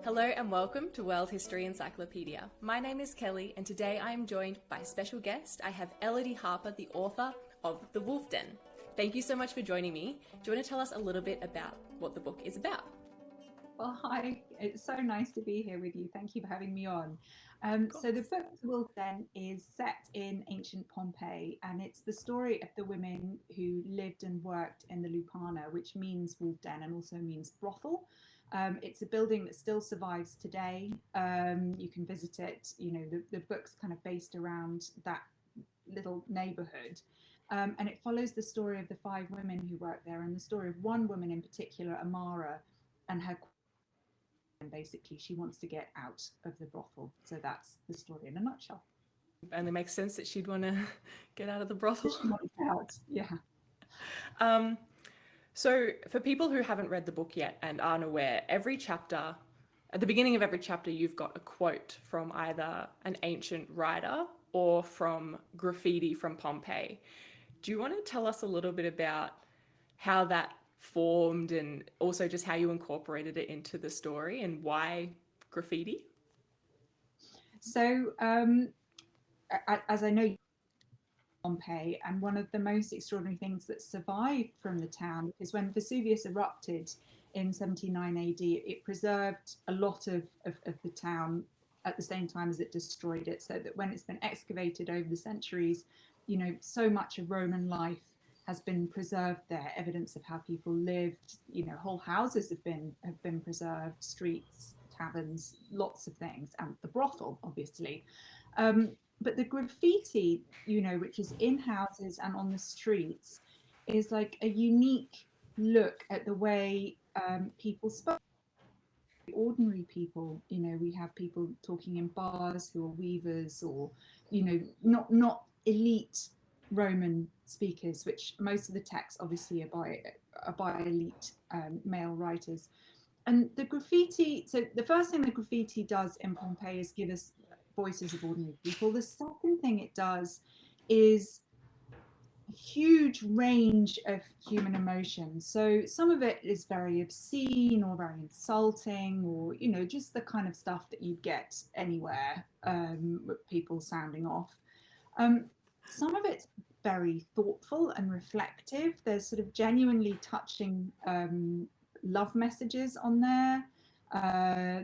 Hello and welcome to World History Encyclopedia. My name is Kelly and today I am joined by a special guest. I have Elodie Harper, the author of The Wolf Den. Thank you so much for joining me. Do you want to tell us a little bit about what the book is about? Well, hi, it's so nice to be here with you. Thank you for having me on. So the book The Wolf Den is set in ancient Pompeii, and it's the story of the women who lived and worked in the Lupanar, which means wolf den and also means brothel. It's a building that still survives today. You can visit it. You know, the book's kind of based around that little neighborhood. And it follows the story of the five women who work there and the story of one woman in particular, Amara, and her, and basically she wants to get out of the brothel. So that's the story in a nutshell. And it makes sense that she'd want to get out of the brothel. She wants out, yeah. So for people who haven't read the book yet and aren't aware, every chapter, at the beginning of every chapter, you've got a quote from either an ancient writer or from graffiti from Pompeii. Do you want to tell us a little bit about how that formed and also just how you incorporated it into the story and why graffiti? So as I know, Pompeii, and one of the most extraordinary things that survived from the town is when Vesuvius erupted in 79 AD, it preserved a lot of the town at the same time as it destroyed it, so that when it's been excavated over the centuries, you know, so much of Roman life has been preserved there, evidence of how people lived, you know, whole houses have been preserved, streets, taverns, lots of things, and the brothel, obviously. But the graffiti, you know, which is in houses and on the streets, is like a unique look at the way people spoke. Ordinary people, you know, we have people talking in bars who are weavers, or, you know, not elite Roman speakers, which most of the texts obviously are by elite male writers. And the graffiti, so the first thing the graffiti does in Pompeii is give us voices of ordinary people. The second thing it does is a huge range of human emotions. So some of it is very obscene or very insulting, or, you know, just the kind of stuff that you'd get anywhere, with people sounding off. Some of it's very thoughtful and reflective. There's sort of genuinely touching love messages on there.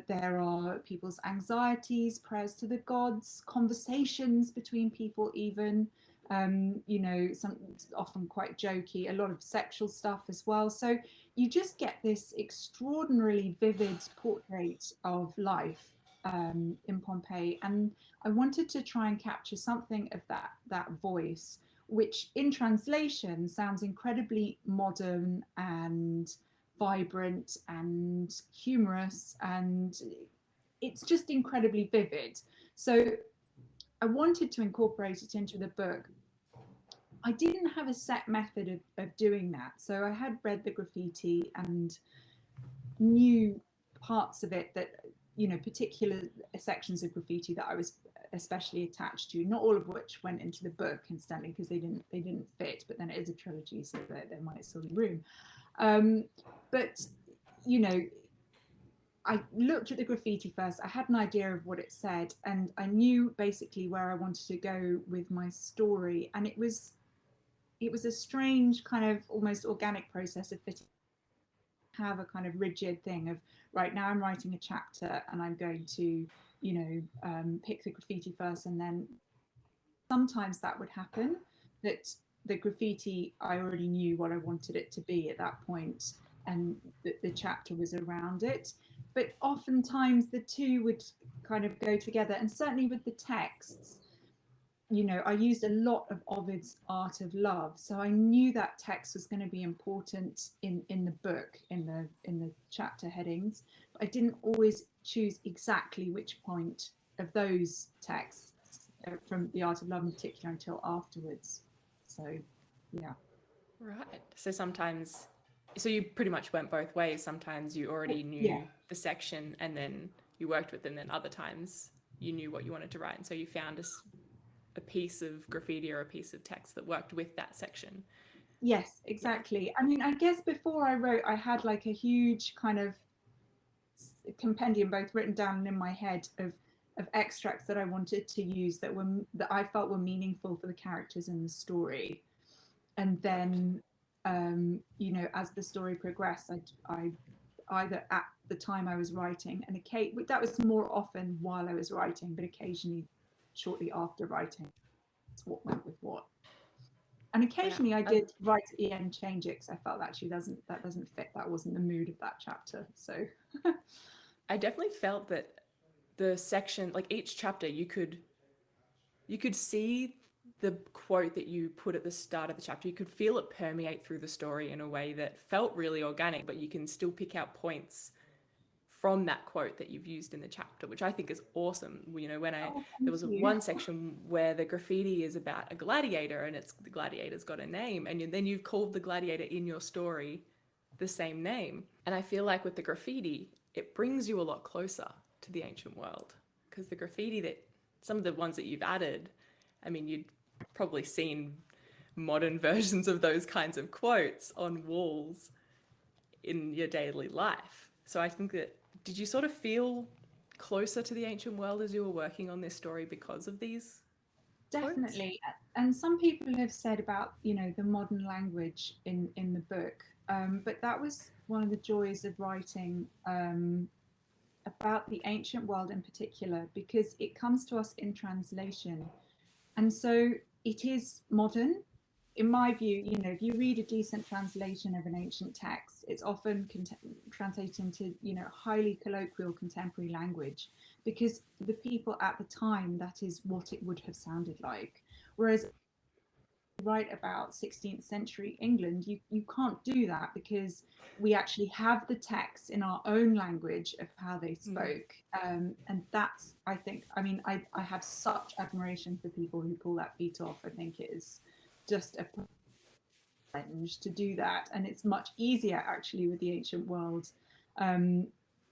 There are people's anxieties, prayers to the gods, conversations between people, even, you know, some often quite jokey, a lot of sexual stuff as well. So you just get this extraordinarily vivid portrait of life in Pompeii. And I wanted to try and capture something of that voice, which in translation sounds incredibly modern and vibrant and humorous, and it's just incredibly vivid. So I wanted to incorporate it into the book. I didn't have a set method of doing that. So I had read the graffiti and knew parts of it that, you know, particular sections of graffiti that I was especially attached to, not all of which went into the book instantly because they didn't fit, but then it is a trilogy, so there might still be room. But, you know, I looked at the graffiti first. I had an idea of what it said, and I knew basically where I wanted to go with my story. And it was a strange kind of almost organic process of fitting, have a kind of rigid thing of, right, now I'm writing a chapter and I'm going to, you know, pick the graffiti first, and then sometimes that would happen, that the graffiti, I already knew what I wanted it to be at that point, and the chapter was around it. But oftentimes the two would kind of go together, and certainly with the texts, you know, I used a lot of Ovid's Art of Love, so I knew that text was going to be important in the book, in the chapter headings. But I didn't always choose exactly which point of those texts from the Art of Love in particular until afterwards. So, yeah. Right. So you pretty much went both ways. Sometimes you already knew Yeah. the section and then you worked with them, and then other times you knew what you wanted to write. And so you found a piece of graffiti or a piece of text that worked with that section. Yes, exactly. I mean, I guess before I wrote, I had like a huge kind of compendium, both written down and in my head, of extracts that I wanted to use that I felt were meaningful for the characters in the story. And then, you know, as the story progressed, I either at the time I was writing, and that was more often while I was writing, but occasionally shortly after writing, what went with what. And occasionally I did write at the end, change it, because I felt actually that doesn't fit. That wasn't the mood of that chapter. So I definitely felt that the section, like each chapter, you could see the quote that you put at the start of the chapter. You could feel it permeate through the story in a way that felt really organic, but you can still pick out points from that quote that you've used in the chapter, which I think is awesome. You know, there was one section where the graffiti is about a gladiator, and it's the gladiator's got a name, and then you've called the gladiator in your story the same name. And I feel like with the graffiti, it brings you a lot closer to the ancient world, because the graffiti that some of the ones that you've added, I mean, you'd probably seen modern versions of those kinds of quotes on walls in your daily life. So I think that, did you sort of feel closer to the ancient world as you were working on this story because of these definitely quotes? And some people have said about, you know, the modern language in the book, but that was one of the joys of writing about the ancient world in particular, because it comes to us in translation, and so it is modern. In my view, you know, if you read a decent translation of an ancient text, it's often translated into, you know, highly colloquial contemporary language, because for the people at the time, that is what it would have sounded like. Whereas write about 16th century England, you can't do that, because we actually have the text in our own language of how they spoke. And that's, I think, I mean, I have such admiration for people who pull that feat off. I think it is just a challenge to do that, and it's much easier actually with the ancient world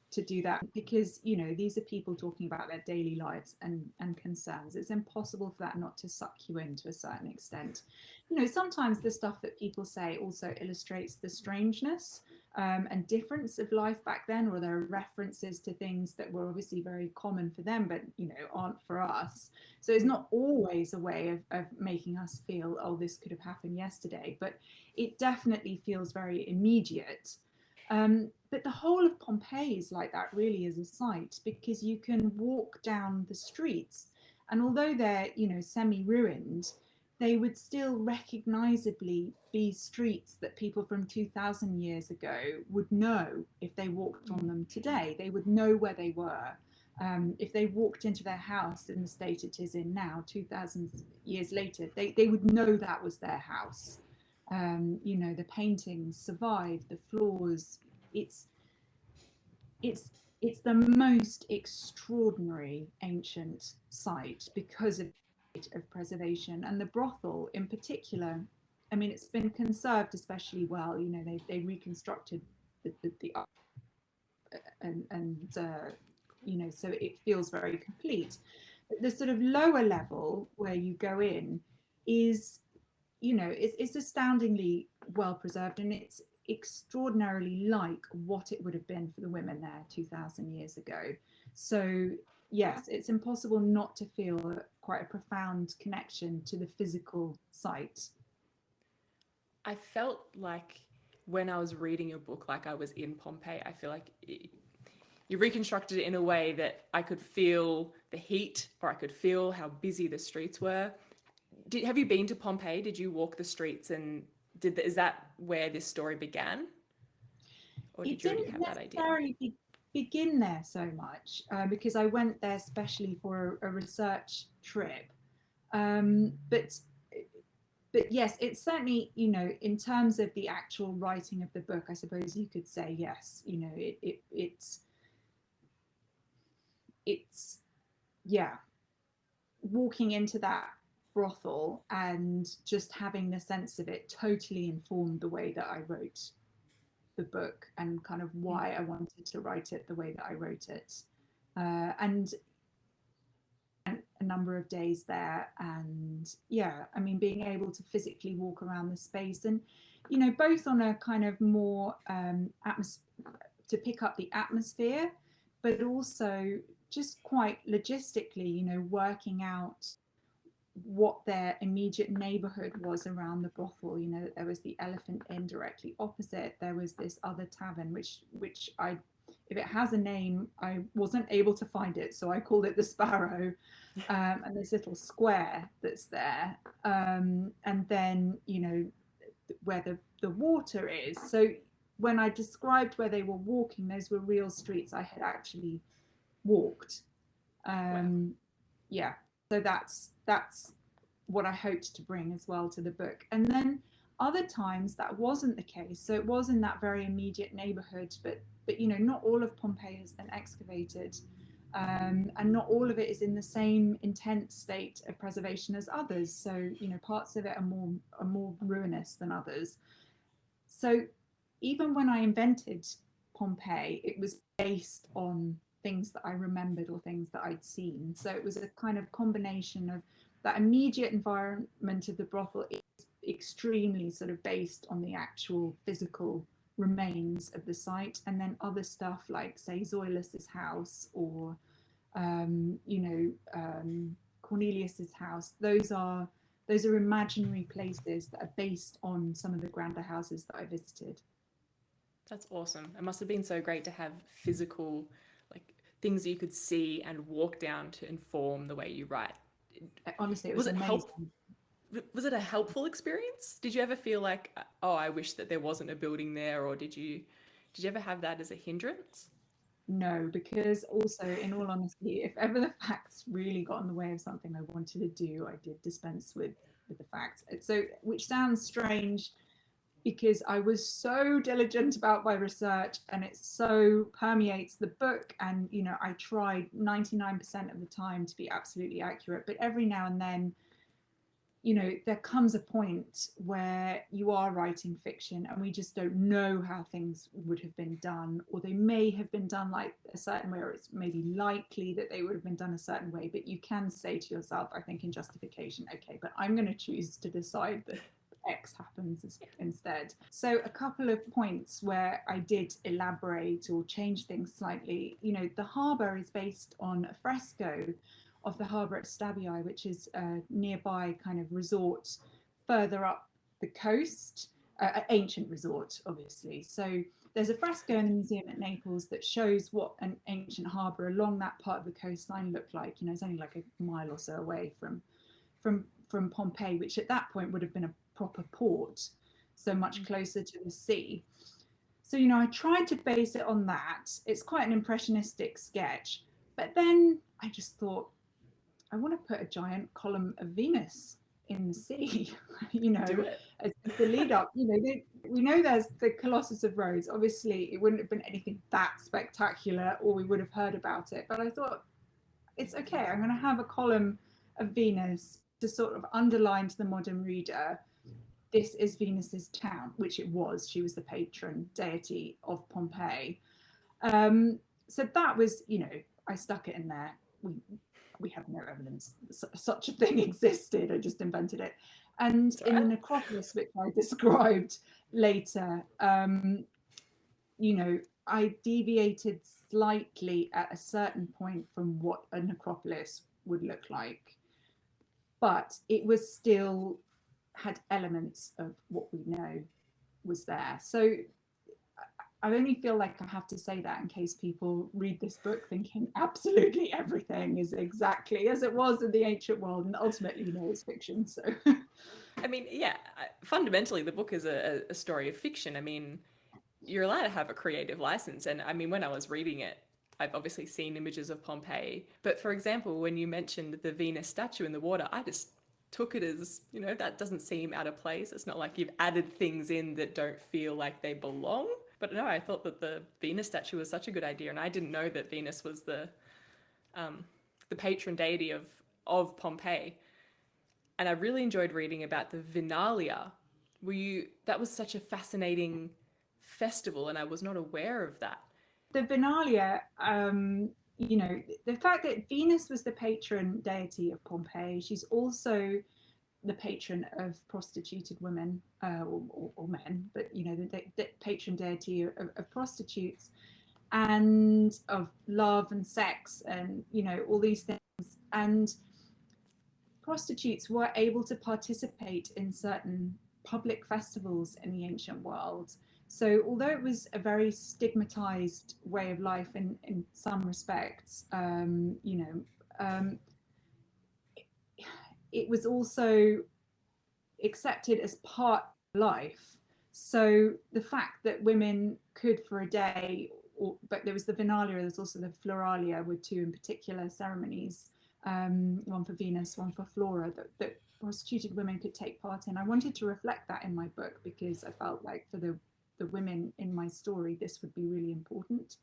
to do that, because, you know, these are people talking about their daily lives and concerns. It's impossible for that not to suck you in to a certain extent. You know, sometimes the stuff that people say also illustrates the strangeness and difference of life back then, or there are references to things that were obviously very common for them, but, you know, aren't for us. So it's not always a way of making us feel, oh, this could have happened yesterday, but it definitely feels very immediate. But the whole of Pompeii is like that, really, as a site, because you can walk down the streets, and although they're, you know, semi-ruined, they would still recognizably be streets that people from 2,000 years ago would know if they walked on them today. They would know where they were. If they walked into their house in the state it is in now, 2,000 years later, they would know that was their house. You know, the paintings survive, the floors. It's the most extraordinary ancient site because of preservation, and the brothel in particular. I mean, it's been conserved especially well. You know, they reconstructed the and you know, so it feels very complete. The sort of lower level where you go in is, you know, it's astoundingly well preserved, and it's extraordinarily like what it would have been for the women there 2,000 years ago. So yes, it's impossible not to feel quite a profound connection to the physical site. I felt like when I was reading your book, like I was in Pompeii. I feel like you reconstructed it in a way that I could feel the heat, or I could feel how busy the streets were. Have you been to Pompeii? Did you walk the streets, and is that where this story began? Or did you already have that idea? It didn't necessarily begin there so much, because I went there especially for a research trip. But yes, it's certainly, you know, in terms of the actual writing of the book, I suppose you could say yes. You know, it's yeah, walking into that brothel and just having the sense of it totally informed the way that I wrote the book, and kind of why I wanted to write it the way that I wrote it. And a number of days there, and yeah, I mean, being able to physically walk around the space, and, you know, both on a kind of more to pick up the atmosphere, but also just quite logistically, you know, working out what their immediate neighborhood was around the brothel. You know, there was the Elephant Inn directly opposite. There was this other tavern, which I, if it has a name, I wasn't able to find it, so I called it the Sparrow. And this little square that's there, and then, you know, where the water is. So when I described where they were walking, those were real streets I had actually walked. Wow. Yeah, so that's what I hoped to bring as well to the book. And then other times that wasn't the case. So it was in that very immediate neighborhood, but you know, not all of Pompeii has been excavated. And not all of it is in the same intense state of preservation as others. So, you know, parts of it are more ruinous than others. So even when I invented Pompeii, it was based on things that I remembered or things that I'd seen. So it was a kind of combination of that immediate environment of the brothel is extremely sort of based on the actual physical remains of the site, and then other stuff like, say, Zoilus's house or Cornelius's house. Those are imaginary places that are based on some of the grander houses that I visited. That's awesome. It must have been so great to have physical, like things you could see and walk down to inform the way you write. Honestly, it Was was it help? amazing. Was it a helpful experience? Did you ever feel like, oh, I wish that there wasn't a building there, or did you ever have that as a hindrance? No, because also, in all honesty, if ever the facts really got in the way of something I wanted to do, I did dispense with the facts. So, which sounds strange because I was so diligent about my research and it so permeates the book. And, you know, I tried 99% of the time to be absolutely accurate, but every now and then, you know, there comes a point where you are writing fiction and we just don't know how things would have been done, or they may have been done like a certain way, or it's maybe likely that they would have been done a certain way. But you can say to yourself, I think in justification, okay, but I'm going to choose to decide that X happens instead. So a couple of points where I did elaborate or change things slightly. You know, the harbour is based on a fresco of the harbour at Stabii, which is a nearby kind of resort further up the coast, ancient resort, obviously. So there's a fresco in the museum at Naples that shows what an ancient harbour along that part of the coastline looked like. You know, it's only like a mile or so away from Pompeii, which at that point would have been a proper port, so much closer to the sea. So, you know, I tried to base it on that. It's quite an impressionistic sketch. But then I just thought, I want to put a giant column of Venus in the sea, you know, Do it. as the lead up. You know, we know there's the Colossus of Rhodes. Obviously, it wouldn't have been anything that spectacular, or we would have heard about it. But I thought, it's okay. I'm going to have a column of Venus to sort of underline to the modern reader, this is Venus's town, which it was. She was the patron deity of Pompeii. So that was, you know, I stuck it in there. We have no evidence such a thing existed. I just invented it. And That's in the right. necropolis, which I described later, you know, I deviated slightly at a certain point from what a necropolis would look like, but it was still had elements of what we know was there. So I only feel like I have to say that in case people read this book thinking absolutely everything is exactly as it was in the ancient world, and ultimately, you know, it's fiction. So I mean, yeah, fundamentally, the book is a story of fiction. I mean, you're allowed to have a creative license. And I mean, when I was reading it, I've obviously seen images of Pompeii. But for example, when you mentioned the Venus statue in the water, I just took it as, you know, that doesn't seem out of place. It's not like you've added things in that don't feel like they belong. But no, I thought that the Venus statue was such a good idea. And I didn't know that Venus was the patron deity of Pompeii. And I really enjoyed reading about the Vinalia. That was such a fascinating festival, and I was not aware of that. the Vinalia, you know, the fact that Venus was the patron deity of Pompeii, she's also the patron of prostituted women, or men, but you know, the patron deity of prostitutes. and of love and sex and, you know, all these things. And prostitutes were able to participate in certain public festivals in the ancient world. So although it was a very stigmatized way of life in some respects, you know, it was also accepted as part of life. So the fact that women could for a day, but there was the Vinalia, there's also the Floralia with two in particular ceremonies, one for Venus, one for Flora, that prostituted women could take part in. I wanted to reflect that in my book because I felt like for the women in my story, this would be really important.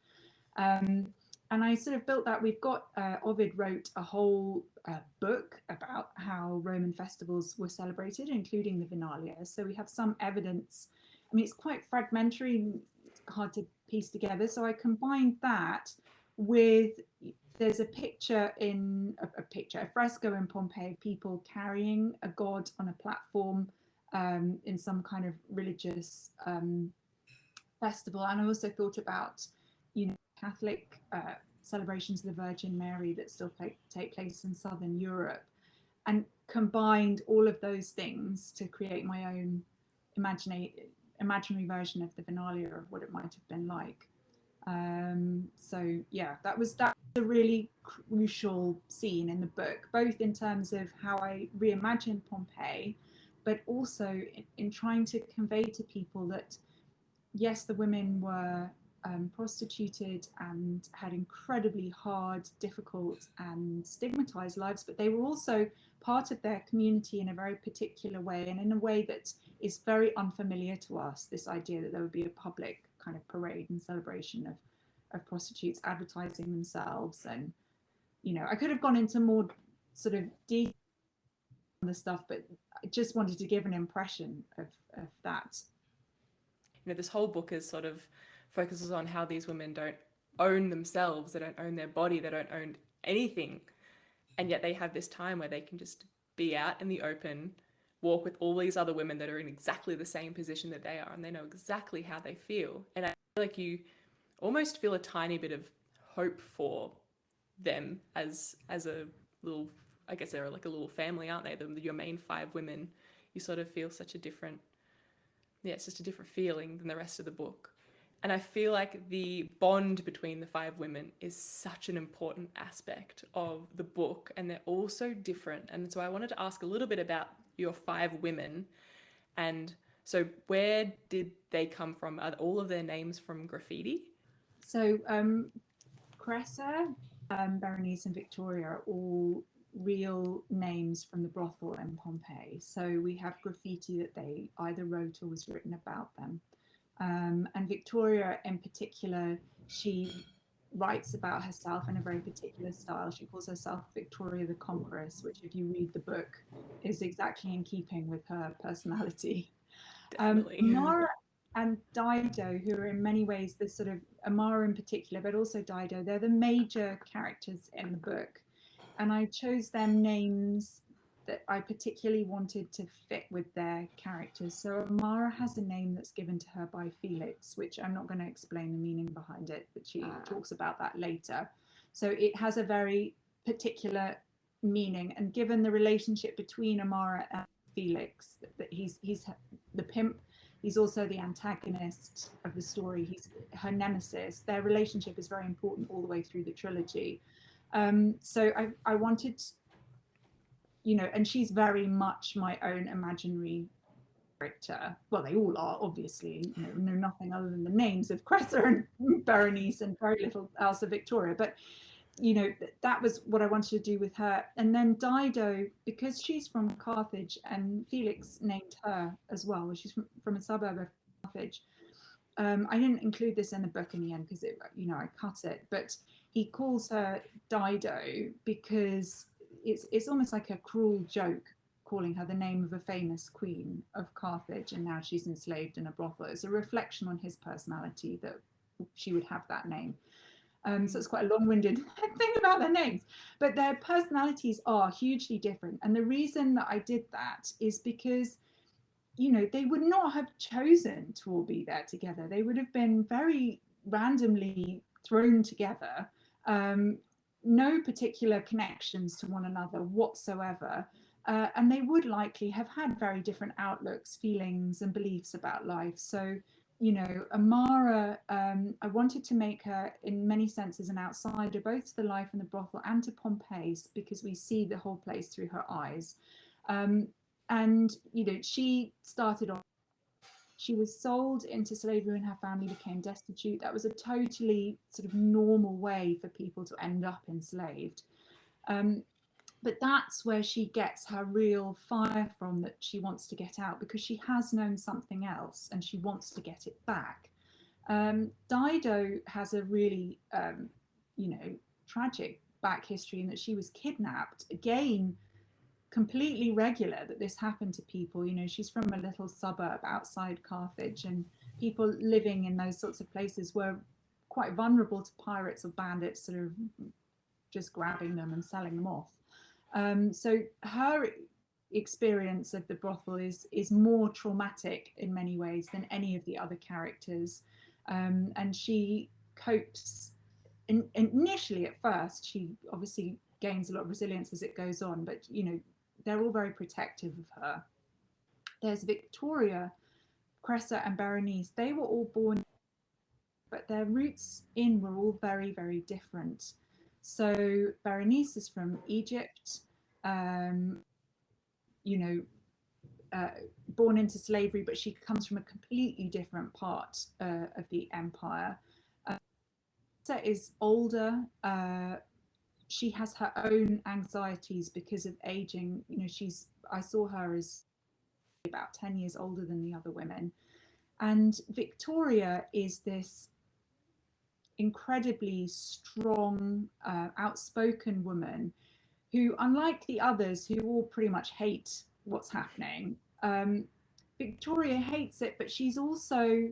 And I sort of built that. We've got Ovid wrote a whole book about how Roman festivals were celebrated, including the Vinalia. So we have some evidence. I mean, it's quite fragmentary and hard to piece together. So I combined that with, there's a picture in a fresco in Pompeii of people carrying a god on a platform in some kind of religious festival. And I also thought about, you know, Catholic celebrations of the Virgin Mary that still take place in Southern Europe, and combined all of those things to create my own imaginary version of the Vinalia of what it might have been like. So yeah, that was a really crucial scene in the book, both in terms of how I reimagined Pompeii, but also in trying to convey to people that yes, the women were prostituted and had incredibly hard, difficult, and stigmatized lives, but they were also part of their community in a very particular way, and in a way that is very unfamiliar to us. This idea that there would be a public kind of parade and celebration of prostitutes advertising themselves. And, you know, I could have gone into more sort of detail on the stuff, but I just wanted to give an impression of that. You know, this whole book is sort of focuses on how these women don't own themselves, they don't own their body, they don't own anything, and yet they have this time where they can just be out in the open, walk with all these other women that are in exactly the same position that they are, and they know exactly how they feel. And I feel like you almost feel a tiny bit of hope for them as a little, I guess they're like a little family, aren't they? Your main five women, you sort of feel such a different, yeah, it's just a different feeling than the rest of the book. And I feel like the bond between the five women is such an important aspect of the book, and they're all so different. And so I wanted to ask a little bit about your five women. And so where did they come from? Are all of their names from graffiti? So Cressa, Berenice, and Victoria are all real names from the brothel in Pompeii. So we have graffiti that they either wrote or was written about them. And Victoria in particular, she writes about herself in a very particular style. She calls herself Victoria the Conqueress, which if you read the book is exactly in keeping with her personality. Definitely. Amara and Dido, who are in many ways the sort of, Amara in particular, but also Dido, they're the major characters in the book. And I chose them names that I particularly wanted to fit with their characters. So Amara has a name that's given to her by Felix, which I'm not going to explain the meaning behind it, but she talks about that later. So it has a very particular meaning. And given the relationship between Amara and Felix, that he's the pimp, he's also the antagonist of the story, he's her nemesis. Their relationship is very important all the way through the trilogy. So I wanted, you know, and she's very much my own imaginary character. Well, they all are, obviously, you know nothing other than the names of Cressa and Berenice and very little else of Victoria. But, you know, that was what I wanted to do with her. And then Dido, because she's from Carthage and Felix named her as well, she's from a suburb of Carthage. I didn't include this in the book in the end because, you know, I cut it, but he calls her Dido because it's almost like a cruel joke calling her the name of a famous queen of Carthage, and now she's enslaved in a brothel. It's a reflection on his personality that she would have that name. So it's quite a long-winded thing about their names, but their personalities are hugely different. And the reason that I did that is because, you know, they would not have chosen to all be there together. They would have been very randomly thrown together, no particular connections to one another whatsoever. And they would likely have had very different outlooks, feelings, and beliefs about life. So, you know, Amara, I wanted to make her in many senses an outsider, both to the life in the brothel and to Pompeii, because we see the whole place through her eyes. And, you know, she started off, she was sold into slavery when her family became destitute. That was a totally sort of normal way for people to end up enslaved. But that's where she gets her real fire from, that she wants to get out, because she has known something else and she wants to get it back. Dido has a really, you know, tragic back history in that she was kidnapped. Again, completely regular that this happened to people. You know, she's from a little suburb outside Carthage, and people living in those sorts of places were quite vulnerable to pirates or bandits sort of just grabbing them and selling them off. So her experience of the brothel is more traumatic in many ways than any of the other characters. And she copes initially. At first, she obviously gains a lot of resilience as it goes on, but you know, they're all very protective of her. There's Victoria, Cressa, and Berenice. They were all born, but their roots in were all very, very different. So Berenice is from Egypt, you know, born into slavery, but she comes from a completely different part of the empire. Cressa is older. She has her own anxieties because of aging. You know, I saw her as about 10 years older than the other women. And Victoria is this incredibly strong, outspoken woman who, unlike the others who all pretty much hate what's happening, Victoria hates it, but she's also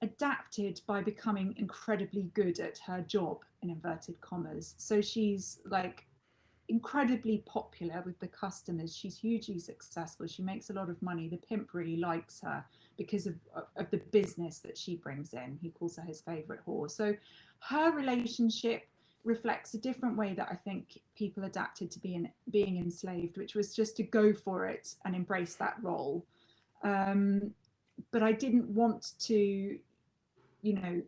adapted by becoming incredibly good at her job, in inverted commas. So she's like incredibly popular with the customers. She's hugely successful. She makes a lot of money. The pimp really likes her because of the business that she brings in. He calls her his favorite whore. So her relationship reflects a different way that I think people adapted to being enslaved, which was just to go for it and embrace that role. But I didn't want to, you know,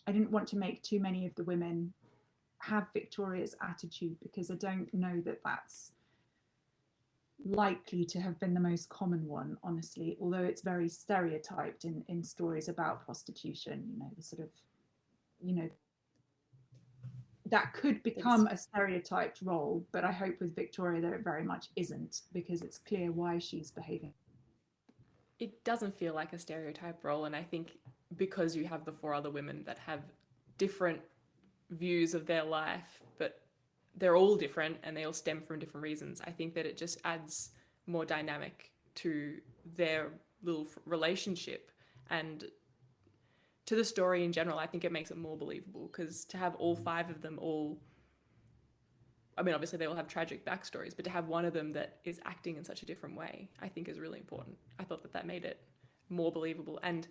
I didn't want to make too many of the women have Victoria's attitude, because I don't know that that's likely to have been the most common one, honestly, although it's very stereotyped in stories about prostitution. You know, the sort of, you know, that could become a stereotyped role, but I hope with Victoria that it very much isn't, because it's clear why she's behaving. It doesn't feel like a stereotype role, and I think because you have the four other women that have different views of their life, but they're all different and they all stem from different reasons, I think that it just adds more dynamic to their little relationship and to the story in general. I think it makes it more believable, because to have all five of them all, I mean, obviously they all have tragic backstories, but to have one of them that is acting in such a different way, I think is really important. I thought that made it more believable. And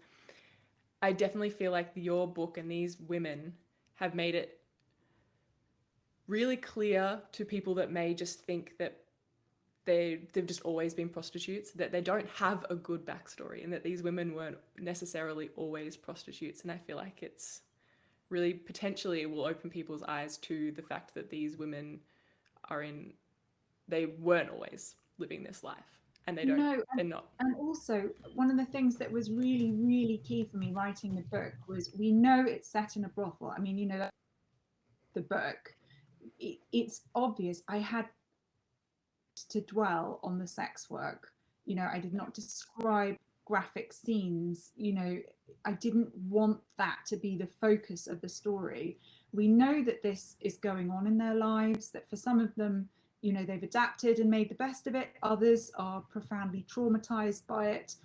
I definitely feel like your book and these women have made it really clear to people that may just think that they've just always been prostitutes, that they don't have a good backstory, and that these women weren't necessarily always prostitutes. And I feel like it's really potentially will open people's eyes to the fact that these women they weren't always living this life, and they're not. And also, one of the things that was really, really key for me writing the book was, we know it's set in a brothel. I mean, you know, the book, it's obvious. I had to dwell on the sex work. You know, I did not describe graphic scenes. You know, I didn't want that to be the focus of the story. We know that this is going on in their lives, that for some of them, you know, they've adapted and made the best of it. Others are profoundly traumatized by it.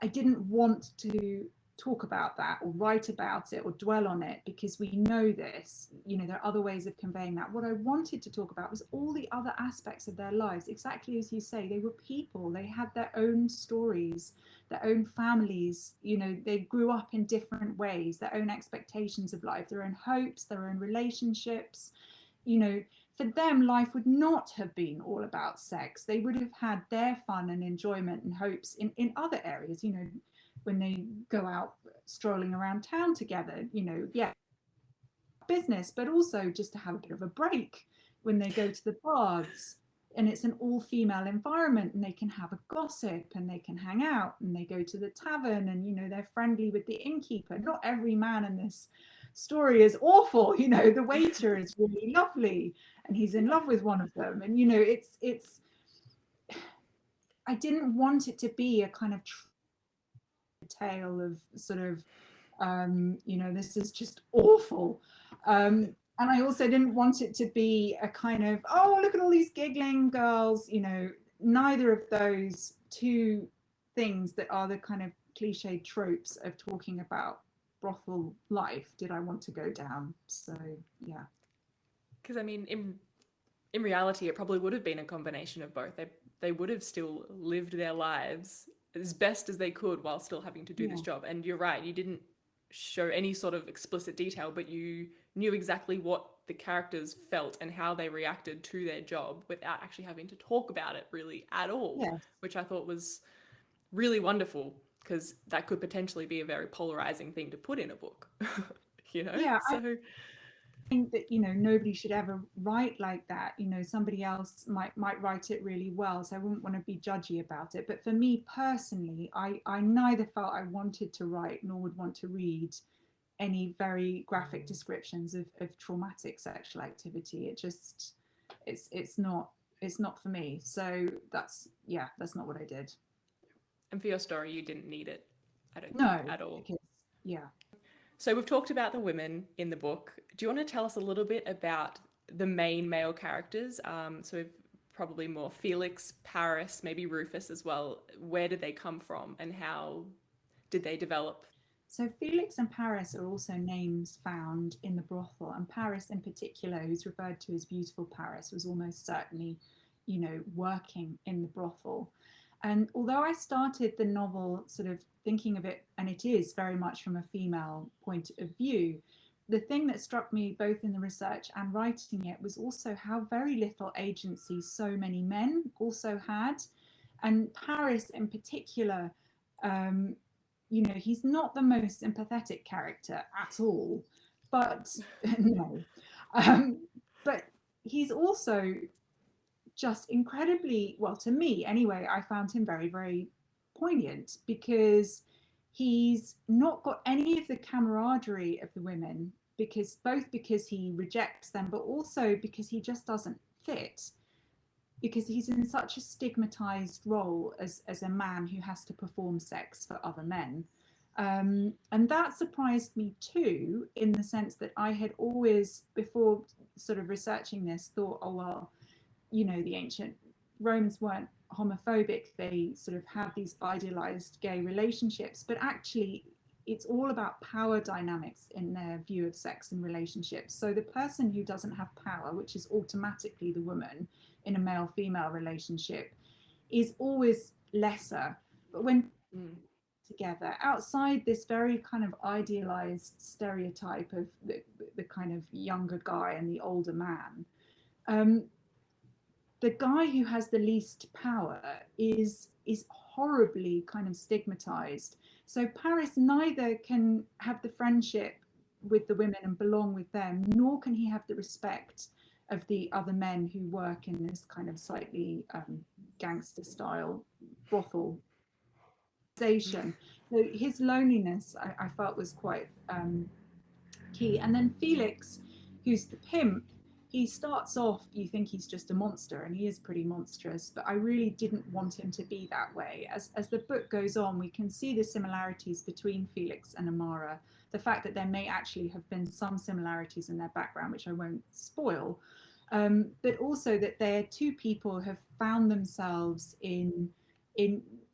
I didn't want to talk about that or write about it or dwell on it because we know this, you know, there are other ways of conveying that. What I wanted to talk about was all the other aspects of their lives. Exactly as you say, they were people, they had their own stories, their own families, you know, they grew up in different ways, their own expectations of life, their own hopes, their own relationships. You know, for them, life would not have been all about sex. They would have had their fun and enjoyment and hopes in other areas, you know, when they go out strolling around town together, you know, yeah, business, but also just to have a bit of a break when they go to the baths. And it's an all-female environment, and they can have a gossip and they can hang out, and they go to the tavern, and you know, they're friendly with the innkeeper. Not every man in this story is awful, you know, the waiter is really lovely and he's in love with one of them. And you know, it's I didn't want it to be a kind of tale of sort of you know, this is just awful. And I also didn't want it to be a kind of, oh, look at all these giggling girls, you know, neither of those two things that are the kind of cliched tropes of talking about brothel life did I want to go down. So, yeah. Because I mean, in reality, it probably would have been a combination of both. They would have still lived their lives as best as they could while still having to do this job. And you're right, you didn't show any sort of explicit detail, but you knew exactly what the characters felt and how they reacted to their job without actually having to talk about it really at all, Yes. which I thought was really wonderful, because that could potentially be a very polarizing thing to put in a book. You know? Yeah, So think that, you know, nobody should ever write like that. You know, somebody else might write it really well, so I wouldn't want to be judgy about it. But for me personally, I neither felt I wanted to write nor would want to read any very graphic descriptions of traumatic sexual activity. It just it's not for me. So that's not what I did. and for your story, you didn't need it, I don't think, No, at all. because yeah. So we've talked about the women in the book. Do you want to tell us a little bit about the main male characters? So we've probably more Felix, Paris, maybe Rufus as well. Where did they come from and how did they develop? So Felix and Paris are also names found in the brothel, and Paris in particular, who's referred to as beautiful Paris, was almost certainly, you know, working in the brothel. And although I started the novel sort of thinking of it, and it is very much from a female point of view, the thing that struck me both in the research and writing it was also how very little agency so many men also had. And Paris in particular, um, you know, he's not the most sympathetic character at all, but no, um, but he's also just incredibly, well, to me anyway, I found him very, very poignant because he's not got any of the camaraderie of the women, because both because he rejects them, but also because he just doesn't fit, because he's in such a stigmatized role as a man who has to perform sex for other men. And that surprised me too, in the sense that I had always, before sort of researching this, thought, oh, well, you know, the ancient Romans weren't homophobic. They sort of had these idealized gay relationships, but actually it's all about power dynamics in their view of sex and relationships. So the person who doesn't have power, which is automatically the woman in a male-female relationship, is always lesser. But when together outside this very kind of idealized stereotype of the kind of younger guy and the older man, the guy who has the least power is horribly kind of stigmatized. So Paris neither can have the friendship with the women and belong with them, nor can he have the respect of the other men who work in this kind of slightly gangster style brothel. So his loneliness, I felt, was quite key. And then Felix, who's the pimp, he starts off, you think he's just a monster, and he is pretty monstrous, but I really didn't want him to be that way. As the book goes on, we can see the similarities between Felix and Amara, the fact that there may actually have been some similarities in their background, which I won't spoil, but also that they're two people who have found themselves in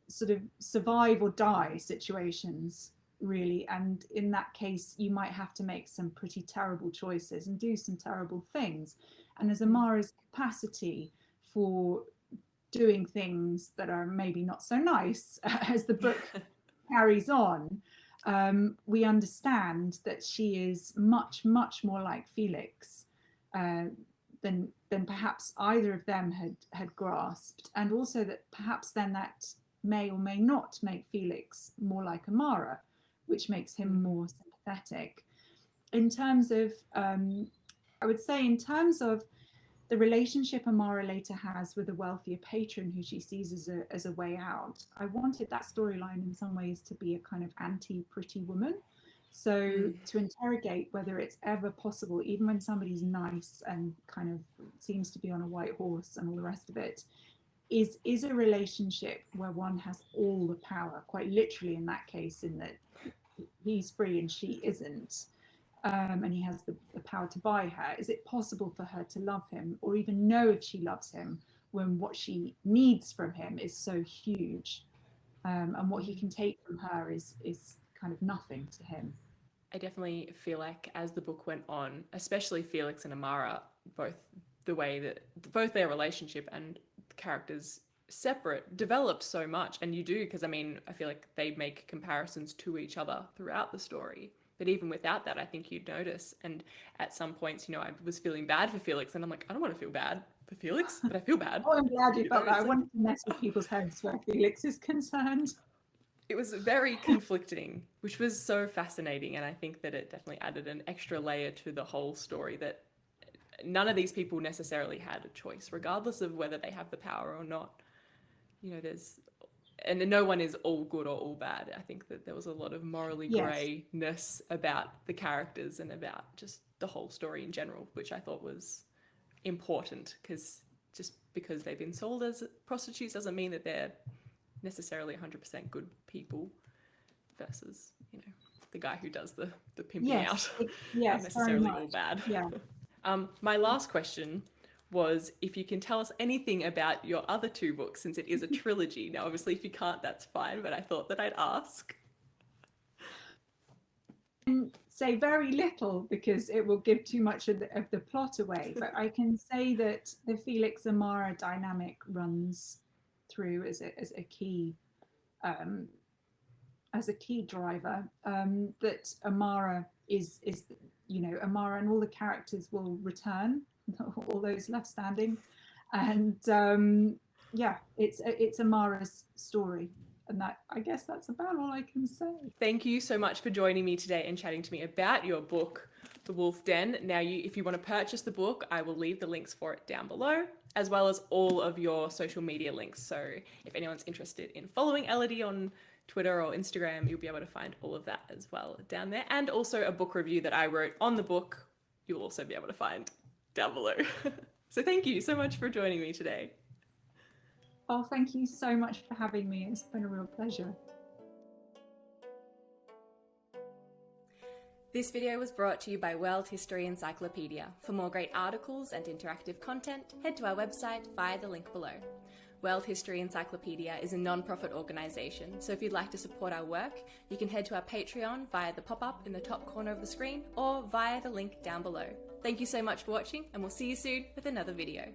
sort of survive or die situations really. And in that case, you might have to make some pretty terrible choices and do some terrible things. And as Amara's capacity for doing things that are maybe not so nice as the book carries on, we understand that she is much, much more like Felix than perhaps either of them had grasped, and also that perhaps then that may or may not make Felix more like Amara, which makes him more sympathetic. In terms of, I would say, in terms of the relationship Amara later has with a wealthier patron who she sees as a way out, I wanted that storyline in some ways to be a kind of anti-Pretty Woman. So to interrogate whether it's ever possible, even when somebody's nice and kind of seems to be on a white horse and all the rest of it, is a relationship where one has all the power, quite literally in that case, in that he's free and she isn't, and he has the power to buy her. Is it possible for her to love him, or even know if she loves him, when what she needs from him is so huge, and what he can take from her is kind of nothing to him? I definitely feel like as the book went on, especially Felix and Amara, both the way that both their relationship and the characters separate developed so much. And you do, because I mean, I feel like they make comparisons to each other throughout the story. But even without that, I think you'd notice. And at some points, you know, I was feeling bad for Felix, and I'm like, I don't want to feel bad for Felix, but I feel bad. Oh, I'm glad you felt that. I wanted to mess with people's heads where Felix is concerned. It was very conflicting, which was so fascinating. And I think that it definitely added an extra layer to the whole story, that none of these people necessarily had a choice, regardless of whether they have the power or not. You know, and no one is all good or all bad. I think that there was a lot of morally greyness about the characters and about just the whole story in general, which I thought was important, because just because they've been sold as prostitutes doesn't mean that they're necessarily 100% good people, versus, you know, the guy who does the pimping out. Yes, not necessarily all bad. Yeah. My last question was if you can tell us anything about your other two books, since it is a trilogy. Now, obviously, if you can't, that's fine, but I thought that I'd ask. Say very little because it will give too much of the plot away, but I can say that the Felix Amara dynamic runs through as a key driver, that Amara is, you know, Amara and all the characters will return, all those left standing, and it's Amara's story. And that, I guess that's about all I can say. Thank you so much for joining me today and chatting to me about your book, The Wolf Den. Now, if you want to purchase the book, I will leave the links for it down below, as well as all of your social media links. So if anyone's interested in following Elodie on Twitter or Instagram, you'll be able to find all of that as well down there. And also a book review that I wrote on the book, you'll also be able to find down below. So thank you so much for joining me today. Oh, thank you so much for having me. It's been a real pleasure. This video was brought to you by World History Encyclopedia. For more great articles and interactive content, head to our website via the link below. World History Encyclopedia is a non-profit organisation, so if you'd like to support our work, you can head to our Patreon via the pop-up in the top corner of the screen or via the link down below. Thank you so much for watching, and we'll see you soon with another video.